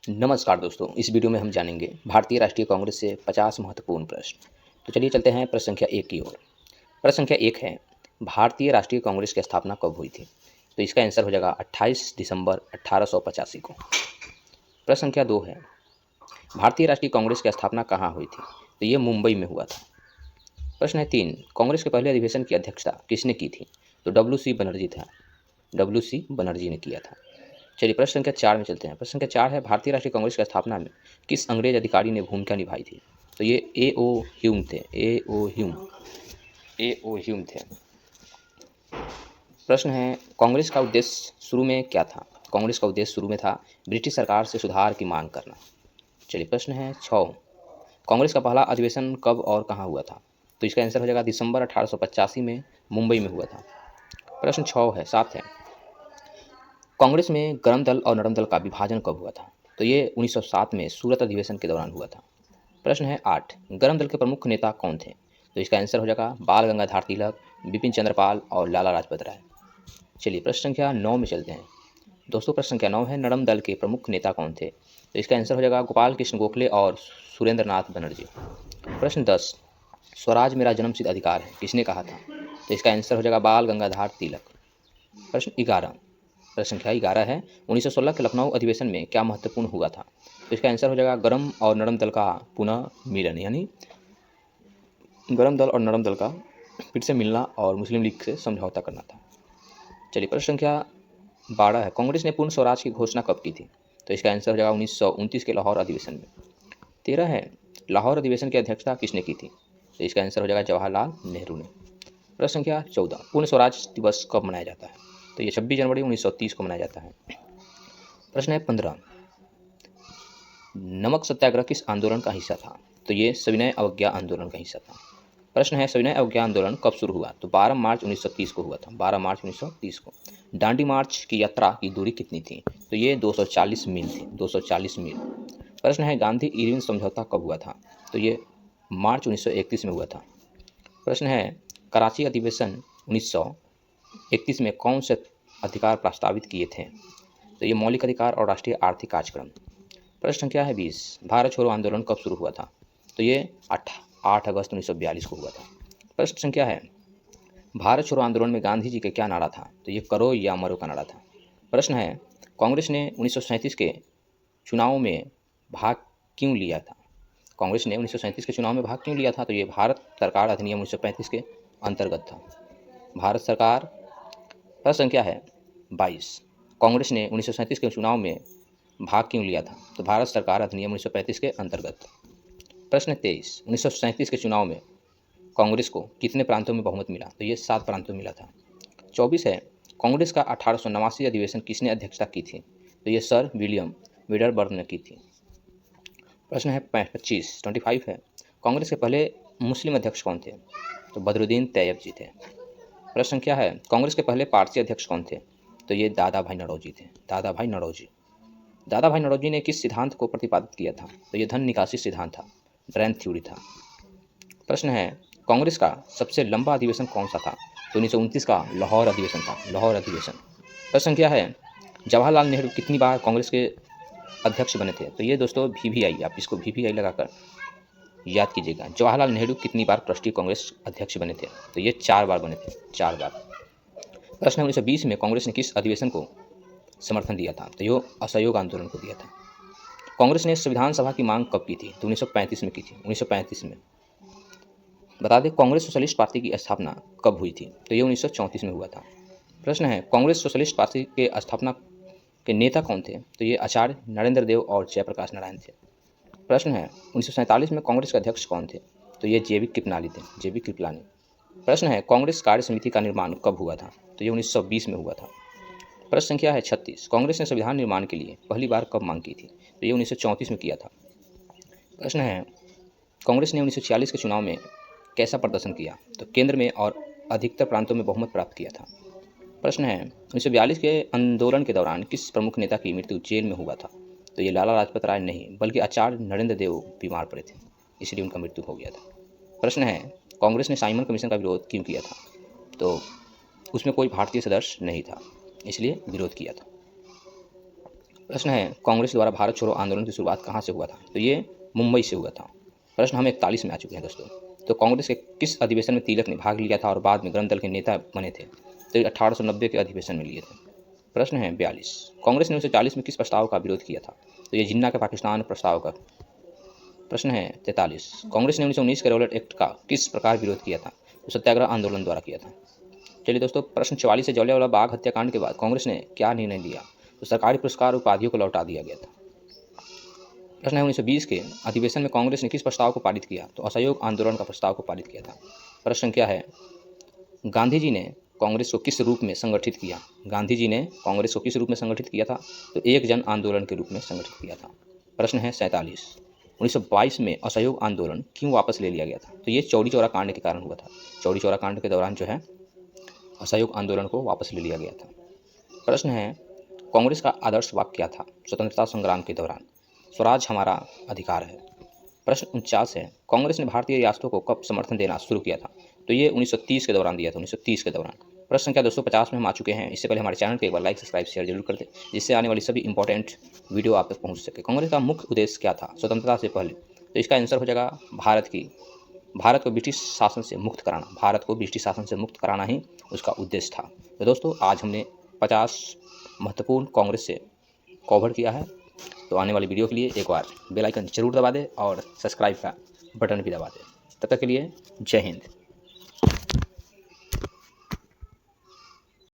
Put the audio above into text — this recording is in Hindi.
नमस्कार दोस्तों, इस वीडियो में हम जानेंगे भारतीय राष्ट्रीय कांग्रेस से 50 महत्वपूर्ण प्रश्न। तो चलिए चलते हैं प्रश्न संख्या 1 की ओर। प्रश्न संख्या 1 है, भारतीय राष्ट्रीय कांग्रेस की स्थापना कब हुई थी? तो इसका आंसर हो जाएगा 28 दिसंबर 1885 को। प्रश्न संख्या 2 है, भारतीय राष्ट्रीय कांग्रेस की स्थापना कहाँ हुई थी? तो ये मुंबई में हुआ था। प्रश्न है 3, कांग्रेस के पहले अधिवेशन की अध्यक्षता किसने की थी? तो WC बनर्जी था। WC बनर्जी ने किया था। चलिए प्रश्न संख्या 4 में चलते हैं। प्रश्न संख्या 4 है, भारतीय राष्ट्रीय कांग्रेस की स्थापना में किस अंग्रेज अधिकारी ने भूमिका निभाई थी? तो ये A.O. ह्यूम थे। A.O. ह्यूम थे। प्रश्न है, कांग्रेस का उद्देश्य शुरू में क्या था? कांग्रेस का उद्देश्य शुरू में था ब्रिटिश सरकार से सुधार की मांग करना। चलिए प्रश्न है 6, कांग्रेस का पहला अधिवेशन कब और कहाँ हुआ था? तो इसका आंसर हो जाएगा दिसंबर 1885 में मुंबई में हुआ था। प्रश्न 7 है, कांग्रेस में गर्म दल और नरम दल का विभाजन कब हुआ था? तो ये 1907 में सूरत अधिवेशन के दौरान हुआ था। प्रश्न है 8, गर्म दल के प्रमुख नेता कौन थे? तो इसका आंसर हो जाएगा बाल गंगाधर तिलक, बिपिन चंद्र पाल और लाला लाजपत राय। चलिए प्रश्न संख्या 9 में चलते हैं। दोस्तों प्रश्न संख्या 9 है, नरम दल के प्रमुख नेता कौन थे? तो इसका आंसर हो जाएगा गोपाल कृष्ण गोखले और सुरेंद्र नाथ बनर्जी। प्रश्न 10, स्वराज मेरा जन्मसिद्ध अधिकार है किसने कहा था? तो इसका आंसर हो जाएगा बाल गंगाधर तिलक। प्रश्न 11, प्रश्न संख्या 11 है, 1916 के लखनऊ अधिवेशन में क्या महत्वपूर्ण हुआ था? तो इसका आंसर हो जाएगा गर्म और नरम दल का पुनः मिलन, यानी गर्म दल और नरम दल का फिर से मिलना और मुस्लिम लीग से समझौता करना था। चलिए प्रश्न संख्या 12 है, कांग्रेस ने पूर्ण स्वराज की घोषणा कब की थी? तो इसका आंसर हो जाएगा 1929 के लाहौर अधिवेशन में। 13 है, लाहौर अधिवेशन की अध्यक्षता किसने की थी? तो इसका आंसर हो जाएगा जवाहरलाल नेहरू ने। प्रश्न संख्या 14, पूर्ण स्वराज दिवस कब मनाया जाता है? तो ये 26 जनवरी 1930 को मनाया जाता है। प्रश्न है 15, नमक सत्याग्रह किस आंदोलन का हिस्सा था? तो ये सविनय अवज्ञा आंदोलन का हिस्सा था। प्रश्न है, सविनय अवज्ञा आंदोलन कब शुरू हुआ? तो 12 मार्च 1930 को हुआ था। 12 मार्च 1930 को। दांडी मार्च की यात्रा की दूरी कितनी थी? तो ये 240 मील थी। 240 मील। प्रश्न है, गांधी इरविन समझौता कब हुआ था? तो ये मार्च 1931 में हुआ था। प्रश्न है, कराची अधिवेशन 1931 में कौन से अधिकार प्रस्तावित किए थे? तो ये मौलिक अधिकार और राष्ट्रीय आर्थिक कार्यक्रम। प्रश्न संख्या है 20, भारत छोड़ो आंदोलन कब शुरू हुआ था? तो ये 8 अगस्त 1942 को हुआ था। प्रश्न संख्या है, भारत छोड़ो आंदोलन में गांधी जी का क्या नारा था? तो ये करो या मरो का नारा था। प्रश्न है, कांग्रेस ने 1937 के चुनाव में भाग क्यों लिया था? कांग्रेस ने 1937 के चुनाव में भाग क्यों लिया था? तो ये भारत सरकार अधिनियम 1935 के अंतर्गत था। भारत सरकार। प्रश्न संख्या है 22, कांग्रेस ने 1937 के चुनाव में भाग क्यों लिया था? तो भारत सरकार अधिनियम 1935 के अंतर्गत। प्रश्न 23, 1937 के चुनाव में कांग्रेस को कितने प्रांतों में बहुमत मिला? तो ये 7 प्रांतों में मिला था। 24 है, कांग्रेस का 1889 अधिवेशन किसने अध्यक्षता की थी? तो ये सर विलियम विडरबर्न ने की थी। प्रश्न है 25 है, कांग्रेस के पहले मुस्लिम अध्यक्ष कौन थे? तो बदरुद्दीन तैयब जी थे। प्रश्न संख्या है, कांग्रेस के पहले पारसी अध्यक्ष कौन थे? तो ये दादा भाई नौरोजी थे। दादा भाई नौरोजी। दादा भाई नौरोजी ने किस सिद्धांत को प्रतिपादित किया था? तो ये धन निकासी सिद्धांत था, ड्रेन थ्योरी था। प्रश्न है, कांग्रेस का सबसे लंबा अधिवेशन कौन सा था? तो 1929 का लाहौर अधिवेशन था। लाहौर अधिवेशन। प्रश्न संख्या है, जवाहरलाल नेहरू कितनी बार कांग्रेस के अध्यक्ष बने थे? तो ये दोस्तों VVI, आप इसको VVI लगाकर याद कीजिएगा। जवाहरलाल नेहरू कितनी बार राष्ट्रीय कांग्रेस अध्यक्ष बने थे? तो ये 4 बार बने थे, 4 बार। प्रश्न 1920 में कांग्रेस ने किस अधिवेशन को समर्थन दिया था? तो ये असहयोग आंदोलन को दिया था। कांग्रेस ने संविधान सभा की मांग कब की थी? तो 1935 में की थी। 1935 में। बता दें, कांग्रेस सोशलिस्ट पार्टी की स्थापना कब हुई थी? तो ये 1934 में हुआ था। प्रश्न है, कांग्रेस सोशलिस्ट पार्टी के स्थापना के नेता कौन थे? तो ये आचार्य नरेंद्र देव और जयप्रकाश नारायण थे। प्रश्न है, 1947 में कांग्रेस के अध्यक्ष कौन थे? तो ये JB कृपलानी थे। JB कृपलानी। प्रश्न है, कांग्रेस कार्य समिति का निर्माण कब हुआ था? तो ये 1920 में हुआ था। प्रश्न संख्या है 36, कांग्रेस ने संविधान निर्माण के लिए पहली बार कब मांग की थी? तो ये 1934 में किया था। प्रश्न है, कांग्रेस ने 1946 के चुनाव में कैसा प्रदर्शन किया? तो केंद्र में और अधिकतर प्रांतों में बहुमत प्राप्त किया था। प्रश्न है, 1942 के आंदोलन के दौरान किस प्रमुख नेता की मृत्यु जेल में हुआ था? तो ये लाला लाजपत राय नहीं, बल्कि आचार्य नरेंद्र देव बीमार पड़े थे, इसलिए उनका मृत्यु हो गया था। प्रश्न है, कांग्रेस ने साइमन कमीशन का विरोध क्यों किया था? तो उसमें कोई भारतीय सदस्य नहीं था, इसलिए विरोध किया था। प्रश्न है कांग्रेस द्वारा भारत छोड़ो आंदोलन की शुरुआत कहाँ से हुआ था? तो ये मुंबई से हुआ था। प्रश्न हम 41 में आ चुके हैं दोस्तों। तो कांग्रेस के किस अधिवेशन में तिलक ने भाग लिया था और बाद में ग्रंथ दल के नेता बने थे? तो ये 1890 के अधिवेशन में लिए थे। प्रश्न है 42, कांग्रेस ने 1940 में किस प्रस्ताव का विरोध किया था? तो ये जिन्ना के पाकिस्तान प्रस्ताव का। प्रश्न है 43, कांग्रेस ने 1919 के रॉलेट एक्ट का किस प्रकार विरोध किया था? तो सत्याग्रह आंदोलन द्वारा किया था। चलिए दोस्तों, प्रश्न 44 से जलियांवाला बाग हत्याकांड के बाद कांग्रेस ने क्या निर्णय लिया? तो सरकारी पुरस्कार उपाधियों को लौटा दिया गया था। प्रश्न है 1920 के अधिवेशन में कांग्रेस ने किस प्रस्ताव को पारित किया? तो असहयोग आंदोलन का प्रस्ताव को पारित किया था। प्रश्न क्या है, गांधी जी ने कांग्रेस को किस रूप में संगठित किया? गांधी जी ने कांग्रेस को किस रूप में संगठित किया था? तो एक जन आंदोलन के रूप में संगठित किया था। प्रश्न है 47, 1922 में असहयोग आंदोलन क्यों वापस ले लिया गया था? तो ये चौरी चौरा कांड के कारण हुआ था। चौरी चौरा कांड के दौरान जो है असहयोग आंदोलन को वापस ले लिया गया था। प्रश्न है कांग्रेस का आदर्श वाक्य क्या था स्वतंत्रता संग्राम के दौरान? स्वराज हमारा अधिकार है। प्रश्न 49 है, कांग्रेस ने भारतीय रियासतों को कब समर्थन देना शुरू किया था? तो ये 1930 के दौरान दिया था, 1930 के दौरान। प्रश्न क्या 250 में हम आ चुके हैं। इससे पहले हमारे चैनल को एक बार लाइक सब्सक्राइब शेयर जरूर कर दें, जिससे आने वाली सभी इंपॉर्टेंट वीडियो आप तक पहुंच सके। कांग्रेस का मुख्य उद्देश्य क्या था स्वतंत्रता से पहले? तो इसका आंसर हो जाएगा भारत को ब्रिटिश शासन से मुक्त कराना। भारत को ब्रिटिश शासन से मुक्त कराना ही उसका उद्देश्य था। तो दोस्तों, आज हमने 50 महत्वपूर्ण कांग्रेस से कवर किया है। तो आने वाली वीडियो के लिए एक बार बेल आइकन जरूर दबा दें और सब्सक्राइब का बटन भी दबा दें। तब तक के लिए जय हिंद।